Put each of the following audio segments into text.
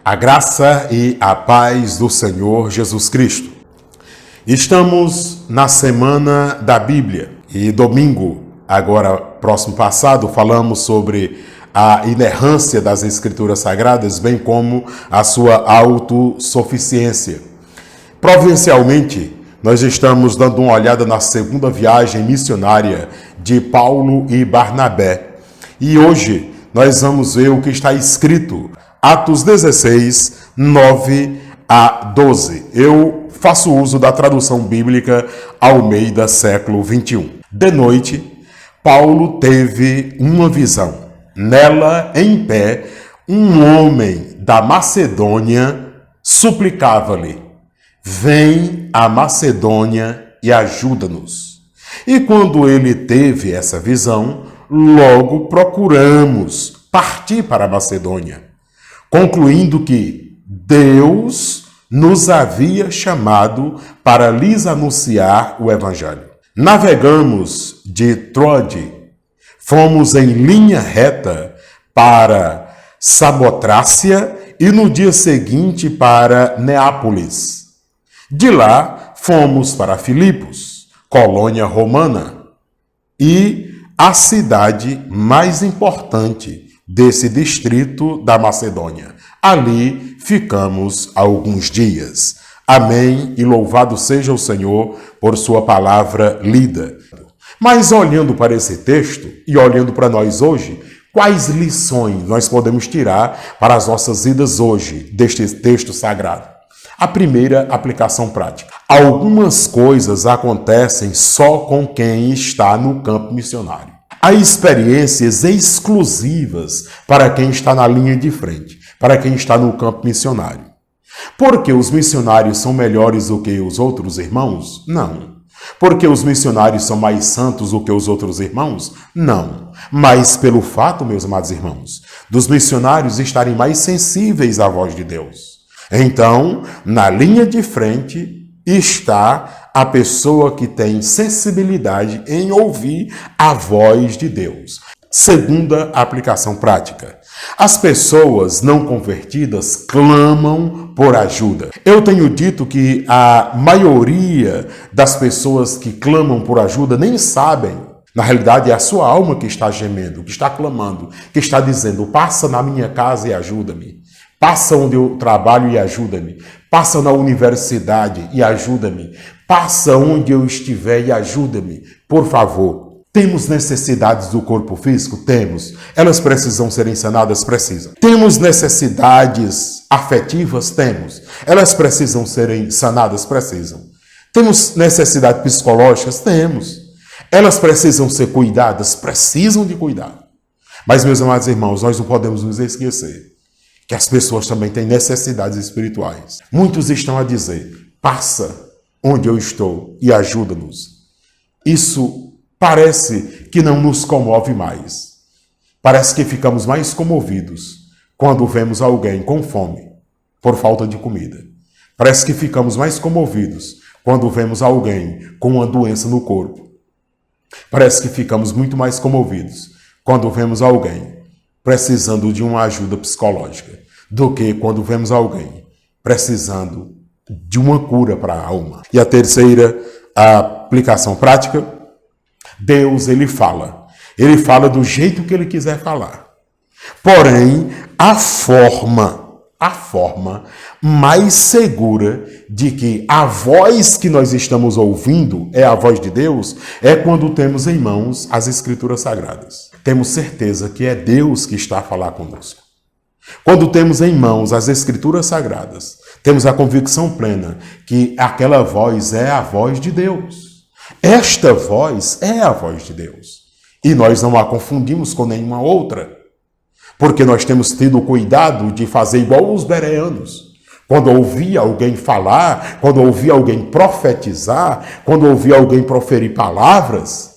A graça e a paz do Senhor Jesus Cristo. Estamos na Semana da Bíblia e domingo, agora próximo passado, falamos sobre a inerrância das Escrituras Sagradas, bem como a sua autossuficiência. Providencialmente, nós estamos dando uma olhada na segunda viagem missionária de Paulo e Barnabé. E hoje nós vamos ver o que está escrito, Atos 16, 9 a 12. Eu faço uso da tradução bíblica Almeida, século 21. De noite, Paulo teve uma visão. Nela, em pé, um homem da Macedônia suplicava-lhe: vem à Macedônia e ajuda-nos. E quando ele teve essa visão, logo procuramos partir para a Macedônia, concluindo que Deus nos havia chamado para lhes anunciar o Evangelho. Navegamos de Troade, fomos em linha reta para Samotrácia e no dia seguinte para Neápolis. De lá fomos para Filipos, colônia romana, e a cidade mais importante desse distrito da Macedônia. Ali ficamos alguns dias. Amém e louvado seja o Senhor por sua palavra lida. Mas olhando para esse texto e olhando para nós hoje, quais lições nós podemos tirar para as nossas vidas hoje deste texto sagrado? A primeira aplicação prática. Algumas coisas acontecem só com quem está no campo missionário. Há experiências exclusivas para quem está na linha de frente, para quem está no campo missionário. Porque os missionários são melhores do que os outros irmãos? Não. Porque os missionários são mais santos do que os outros irmãos? Não. Mas pelo fato, meus amados irmãos, dos missionários estarem mais sensíveis à voz de Deus. Então, na linha de frente está a pessoa que tem sensibilidade em ouvir a voz de Deus. Segunda aplicação prática. As pessoas não convertidas clamam por ajuda. Eu tenho dito que a maioria das pessoas que clamam por ajuda nem sabem. Na realidade, é a sua alma que está gemendo, que está clamando, que está dizendo: passa na minha casa e ajuda-me. Passa onde eu trabalho e ajuda-me. Passa na universidade e ajuda-me. Passa onde eu estiver e ajuda-me. Por favor. Temos necessidades do corpo físico? Temos. Elas precisam serem sanadas? Precisam. Temos necessidades afetivas? Temos. Elas precisam serem sanadas? Precisam. Temos necessidades psicológicas? Temos. Elas precisam ser cuidadas? Precisam de cuidado. Mas, meus amados irmãos, nós não podemos nos esquecer que as pessoas também têm necessidades espirituais. Muitos estão a dizer: passa onde eu estou e ajuda-nos. Isso parece que não nos comove mais. Parece que ficamos mais comovidos quando vemos alguém com fome por falta de comida. Parece que ficamos mais comovidos quando vemos alguém com uma doença no corpo. Parece que ficamos muito mais comovidos quando vemos alguém precisando de uma ajuda psicológica do que quando vemos alguém precisando de uma cura para a alma. E a terceira aplicação prática: Deus, ele fala do jeito que ele quiser falar. Porém, a forma mais segura de que a voz que nós estamos ouvindo é a voz de Deus é quando temos em mãos as Escrituras Sagradas. Temos certeza que é Deus que está a falar conosco. Quando temos em mãos as Escrituras Sagradas, temos a convicção plena que aquela voz é a voz de Deus. Esta voz é a voz de Deus. E nós não a confundimos com nenhuma outra. Porque nós temos tido cuidado de fazer igual os bereanos. Quando ouvia alguém falar, quando ouvia alguém profetizar, quando ouvia alguém proferir palavras,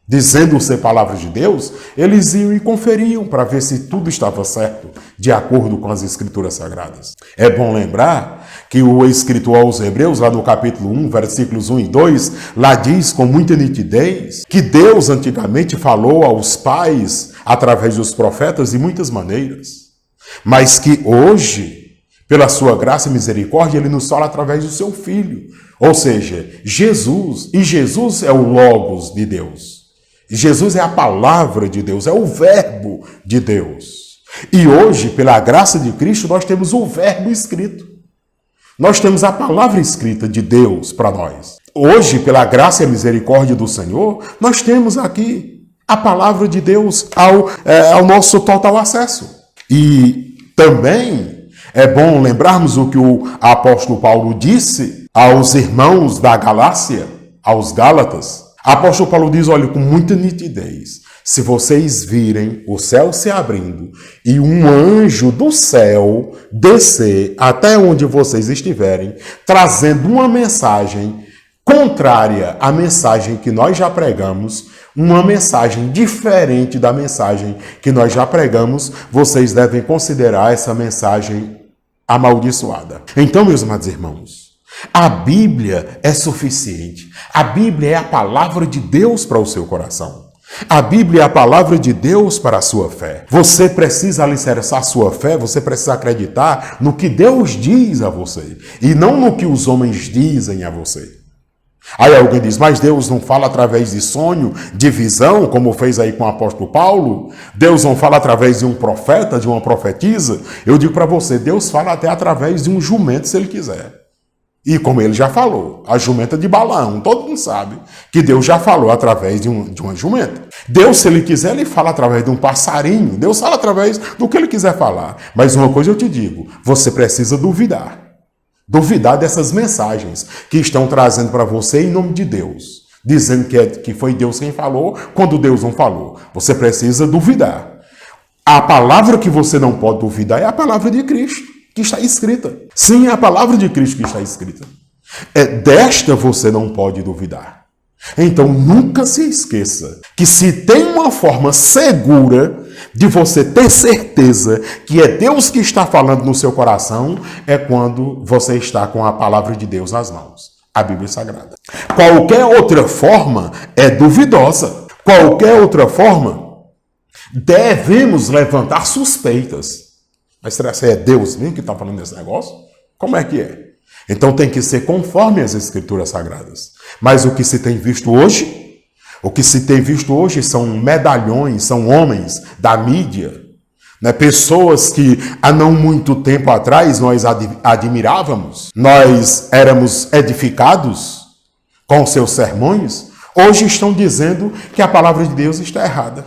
dizendo ser palavras de Deus, eles iam e conferiam para ver se tudo estava certo, de acordo com as Escrituras Sagradas. É bom lembrar que o escritor aos Hebreus, lá no capítulo 1, versículos 1 e 2, lá diz com muita nitidez que Deus antigamente falou aos pais através dos profetas de muitas maneiras, mas que hoje Pela sua graça e misericórdia, ele nos fala através do seu Filho. Ou seja, Jesus, e Jesus é o Logos de Deus. Jesus é a palavra de Deus, é o verbo de Deus. E hoje, pela graça de Cristo, nós temos o verbo escrito. Nós temos a palavra escrita de Deus para nós. Hoje, pela graça e a misericórdia do Senhor, nós temos aqui a palavra de Deus ao nosso total acesso. E também é bom lembrarmos o que o apóstolo Paulo disse aos irmãos da Galácia, aos Gálatas. O apóstolo Paulo diz, olha, com muita nitidez, se vocês virem o céu se abrindo e um anjo do céu descer até onde vocês estiverem, trazendo uma mensagem contrária à mensagem que nós já pregamos, uma mensagem diferente da mensagem que nós já pregamos, vocês devem considerar essa mensagem amaldiçoada. Então, meus amados irmãos, a Bíblia é suficiente. A Bíblia é a palavra de Deus para o seu coração. A Bíblia é a palavra de Deus para a sua fé. Você precisa alicerçar a sua fé, você precisa acreditar no que Deus diz a você e não no que os homens dizem a você. Aí alguém diz, mas Deus não fala através de sonho, de visão, como fez aí com o apóstolo Paulo? Deus não fala através de um profeta, de uma profetisa? Eu digo para você, Deus fala até através de um jumento, se ele quiser. E como ele já falou, a jumenta de Balaão, todo mundo sabe que Deus já falou através de uma jumenta. Deus, se ele quiser, ele fala através de um passarinho. Deus fala através do que ele quiser falar. Mas uma coisa eu te digo, você precisa duvidar. Duvidar dessas mensagens que estão trazendo para você em nome de Deus. Dizendo que foi Deus quem falou, quando Deus não falou. Você precisa duvidar. A palavra que você não pode duvidar é a palavra de Cristo, que está escrita. Sim, é a palavra de Cristo que está escrita. Desta você não pode duvidar. Então, nunca se esqueça que se tem uma forma segura de você ter certeza que é Deus que está falando no seu coração, é quando você está com a palavra de Deus nas mãos, a Bíblia Sagrada. Qualquer outra forma é duvidosa. Qualquer outra forma, devemos levantar suspeitas. Mas será que é Deus mesmo que está falando desse negócio? Como é que é? Então tem que ser conforme as Escrituras Sagradas. Mas o que se tem visto hoje? O que se tem visto hoje são medalhões, são homens da mídia, né? Pessoas que há não muito tempo atrás nós admirávamos, nós éramos edificados com seus sermões, hoje estão dizendo que a palavra de Deus está errada,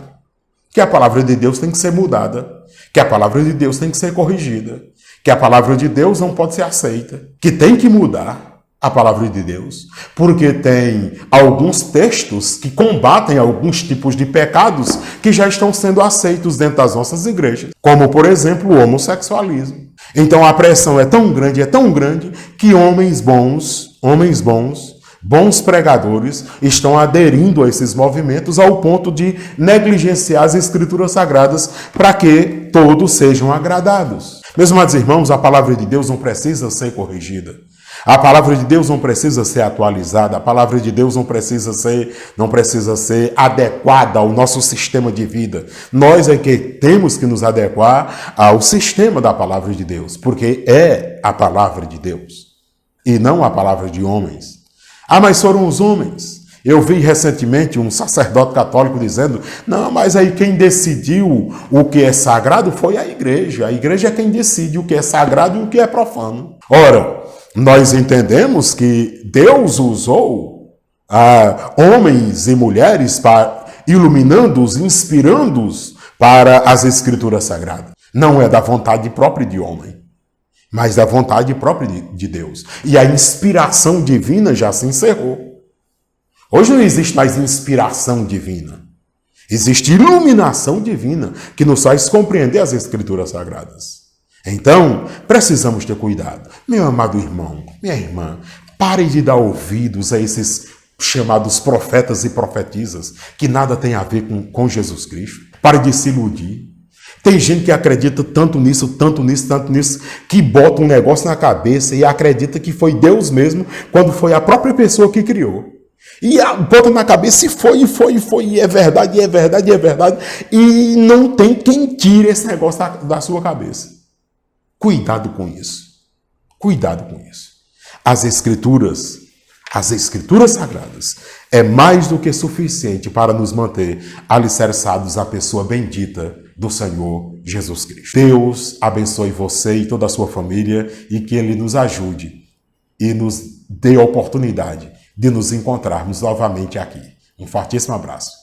que a palavra de Deus tem que ser mudada, que a palavra de Deus tem que ser corrigida, que a palavra de Deus não pode ser aceita, que tem que mudar a palavra de Deus, porque tem alguns textos que combatem alguns tipos de pecados que já estão sendo aceitos dentro das nossas igrejas, como, por exemplo, o homossexualismo. Então a pressão é tão grande, que homens bons pregadores estão aderindo a esses movimentos ao ponto de negligenciar as Escrituras Sagradas para que todos sejam agradados. Meus amados irmãos, a palavra de Deus não precisa ser corrigida. A palavra de Deus não precisa ser atualizada, a palavra de Deus não precisa ser adequada ao nosso sistema de vida. Nós é que temos que nos adequar ao sistema da palavra de Deus, porque é a palavra de Deus e não a palavra de homens. Ah, mas foram os homens. Eu vi recentemente um sacerdote católico dizendo, não, mas aí quem decidiu o que é sagrado foi a igreja. A igreja é quem decide o que é sagrado e o que é profano. Ora, nós entendemos que Deus usou homens e mulheres iluminando-os, inspirando-os para as Escrituras Sagradas. Não é da vontade própria de homem, mas da vontade própria de Deus. E a inspiração divina já se encerrou. Hoje não existe mais inspiração divina. Existe iluminação divina que nos faz compreender as Escrituras Sagradas. Então, precisamos ter cuidado. Meu amado irmão, minha irmã, pare de dar ouvidos a esses chamados profetas e profetisas que nada tem a ver com Jesus Cristo. Pare de se iludir. Tem gente que acredita tanto nisso, que bota um negócio na cabeça e acredita que foi Deus mesmo, quando foi a própria pessoa que criou. E bota na cabeça e foi, e é verdade, e não tem quem tire esse negócio da sua cabeça. Cuidado com isso. Cuidado com isso. As Escrituras Sagradas é mais do que suficiente para nos manter alicerçados à pessoa bendita do Senhor Jesus Cristo. Deus abençoe você e toda a sua família e que Ele nos ajude e nos dê a oportunidade de nos encontrarmos novamente aqui. Um fortíssimo abraço.